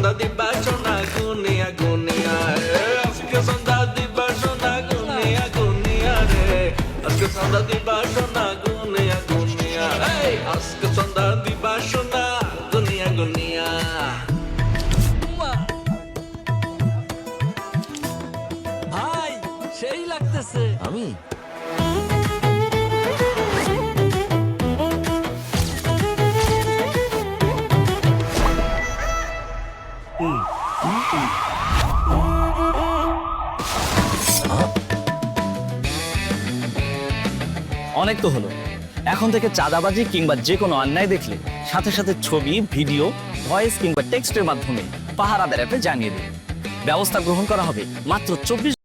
সন্ধ্যা দিবা সোনা গুনিয়া গুনিয়া রে আজকে সন্ধ্যা দিবা সোনা গুনিয়া গুনিয়া রে আজকে সন্ধ্যা দিবা সোনা গুনিয়া গুনিয়া এই আজকে সন্ধ্যা দিবা সোনা গুনিয়া গুনিয়া ভাই সেই লাগতেছে। আমি অনেক তো হলো। এখন থেকে চাঁদাবাজি কিংবা যে কোনো অন্যায় দেখলে সাথে সাথে ছবি, ভিডিও, ভয়েস কিংবা টেক্সটের মাধ্যমে পাহারাদার অ্যাপে জানিয়ে দিন। ব্যবস্থা গ্রহণ করা হবে মাত্র 24